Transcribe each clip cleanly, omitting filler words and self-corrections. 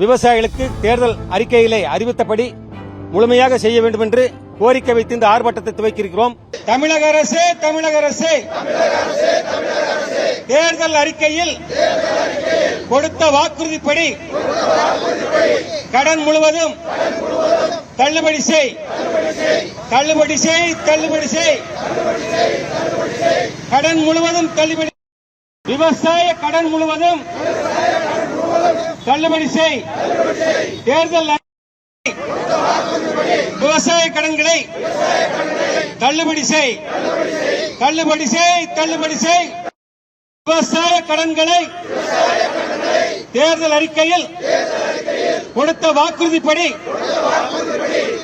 விவசாயிகளுக்கு தேர்தல் அறிக்கையிலே அறிவித்தபடி முழுமையாக செய்ய வேண்டும் என்று கோரிக்கை வைத்து இந்த ஆர்ப்பாட்டத்தை துவக்கியிருக்கிறோம். தமிழக அரசு தேர்தல் அறிக்கையில் கொடுத்த வாக்குறுதிப்படி கடன் முழுவதும் தள்ளுபடி செய். கடன் முழுவதும் தள்ளுபடி. விவசாய கடன் முழுவதும் தள்ளுபடி செய். தேர்தல் விவசாய கடன்களை தள்ளுபடி செய். விவசாய கடன்களை தேர்தல் அறிக்கையில் கொடுத்த வாக்குறுதிப்படி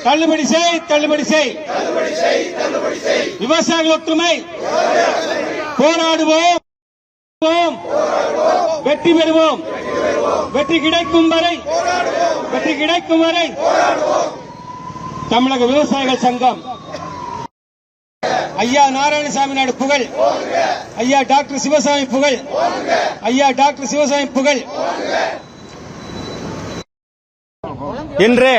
தள்ளுபடி செய். விவசாயிகள் ஒற்றுமை. போராடுவோம், வெற்றி பெறுவோம். வெற்றி கிடைக்கும் வரை தமிழக விவசாயிகள் சங்கம் ஐயா நாராயணசாமி நாயுடு புகழ், ஐயா டாக்டர் சிவசாமி புகழ். இன்று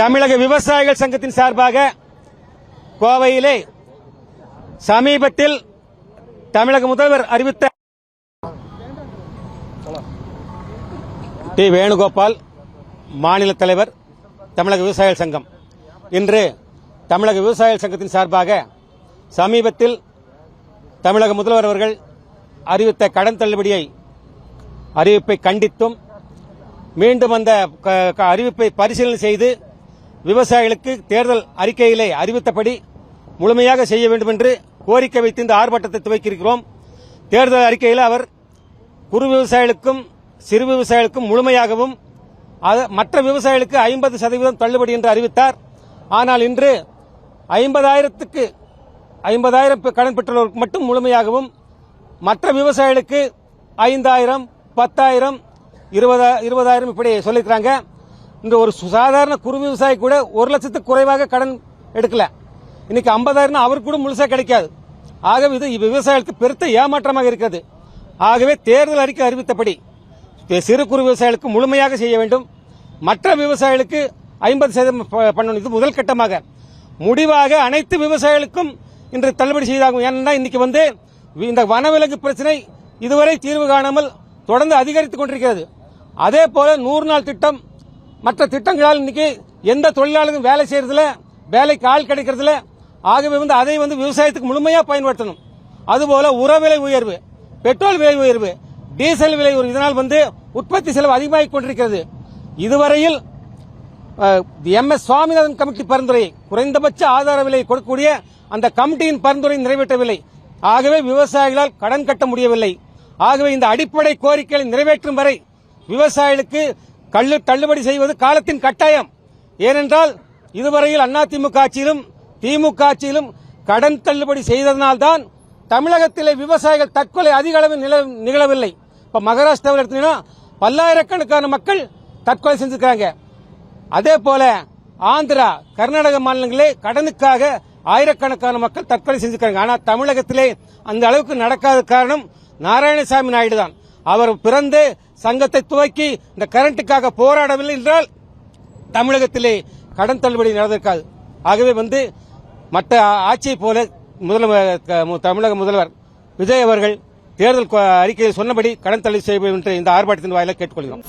தமிழக விவசாயிகள் சங்கத்தின் சார்பாக கோவையிலே சமீபத்தில் தமிழக முதல்வர் அறிவித்த டி. வேணுகோபால் மாநில தலைவர் தமிழக விவசாயிகள் சங்கம் இன்று தமிழக விவசாயிகள் சங்கத்தின் சார்பாக சமீபத்தில் தமிழக முதல்வர் அவர்கள் அறிவித்த கடன் தள்ளுபடியை அறிவிப்பை கண்டித்தும் மீண்டும் அந்த அறிவிப்பை பரிசீலனை செய்து விவசாயிகளுக்கு தேர்தல் அறிக்கையிலே அறிவித்தபடி முழுமையாக செய்ய வேண்டும் என்று கோரிக்கை வைத்து இந்த ஆர்ப்பாட்டத்தை துவக்கியிருக்கிறோம். தேர்தல் அறிக்கையில் அவர் குறு விவசாயிகளுக்கும் சிறு விவசாயிகளுக்கும் முழுமையாகவும் மற்ற விவசாயிகளுக்கு 50% தள்ளுபடி என்று அறிவித்தார். ஆனால் இன்று 50,000 கடன் பெற்றவர்களுக்கு மட்டும் முழுமையாகவும் மற்ற விவசாயிகளுக்கு 5,000, 10,000, 20,000 இப்படி சொல்லியிருக்கிறாங்க. இந்த ஒரு சாதாரண குறு விவசாயி கூட 1 லட்சத்துக்கு குறைவாக கடன் எடுக்கல. இன்னைக்கு 50,000 அவருக்கு கூட முழுசா கிடைக்காது. ஆகவே இது விவசாயிகளுக்கு பெருத்த ஏமாற்றமாக இருக்கிறது. ஆகவே தேர்தல் அறிக்கை அறிவித்தபடி சிறு குறு விவசாயிகளுக்கு முழுமையாக செய்ய வேண்டும், மற்ற விவசாயிகளுக்கு 50% பண்ணணும். இது முதல் கட்டமாக. முடிவாக அனைத்து விவசாயிகளுக்கும் இன்று தள்ளுபடி செய்தாகும். ஏன்னா இன்னைக்கு இந்த வனவிலங்கு பிரச்சனை இதுவரை தீர்வு காணாமல் தொடர்ந்து அதிகரித்துக் கொண்டிருக்கிறது. அதே போல 100 நாள் திட்டம் மற்ற திட்டங்களால் இன்னைக்கு எந்த தொழிலாளரும் வேலை செய்யறதுல, வேலைக்கு ஆள் கிடைக்கிறதுல. ஆகவே அதை விவசாயத்துக்கு முழுமையா பயன்படுத்தணும். அதுபோல உர விலை உயர்வு, பெட்ரோல் விலை உயர்வு, டீசல் விலை உயர்வு, இதனால் உற்பத்தி செலவு அதிகமாகிக் கொண்டிருக்கிறது. இதுவரையில் MS சுவாமிநாதன் கமிட்டி பரிந்துரை குறைந்தபட்ச ஆதார விலை கொடுக்கக்கூடிய அந்த கமிட்டியின் பரிந்துரை நிறைவேற்றவில்லை. ஆகவே விவசாயிகளால் கடன் கட்ட முடியவில்லை. ஆகவே இந்த அடிப்படை கோரிக்கைகளை நிறைவேற்றும் வரை விவசாயிகளுக்கு தள்ளுபடி செய்வது காலத்தின் கட்டாயம். ஏனென்றால் இதுவரையில் அதிமுக ஆட்சியிலும் திமுக ஆட்சியிலும் கடன் தள்ளுபடி செய்ததனால்தான் தமிழகத்திலே விவசாயிகள் தற்கொலை அதிக அளவில் நிகழவில்லை. இப்ப மகாராஷ்டிராவில் எடுத்தீங்கன்னா பல்லாயிரக்கணக்கான மக்கள் தற்கொலை செஞ்சிருக்காங்க. அதே போல ஆந்திரா, கர்நாடக மாநிலங்களே கடனுக்காக ஆயிரக்கணக்கான மக்கள் தற்கொலை செஞ்சிருக்காங்க. ஆனால் தமிழகத்திலே அந்த அளவுக்கு நடக்காத காரணம் நாராயணசாமி நாயுடு தான். அவர் பிறந்து சங்கத்தை துவக்கி இந்த கரண்ட்டுக்காக போராடவில்லை என்றால் தமிழகத்திலே கடன் தள்ளுபடி நடந்திருக்காது. ஆகவே மற்ற ஆட்சியை போல தமிழக முதல்வர் விஜய் அவர்கள் தேர்தல் அறிக்கையில் சொன்னபடி கடன் தள்ளுபடி செய்ய வேண்டும் என்று இந்த ஆர்ப்பாட்டத்தின் வாயிலாக கேட்டுக்கொள்கிறோம்.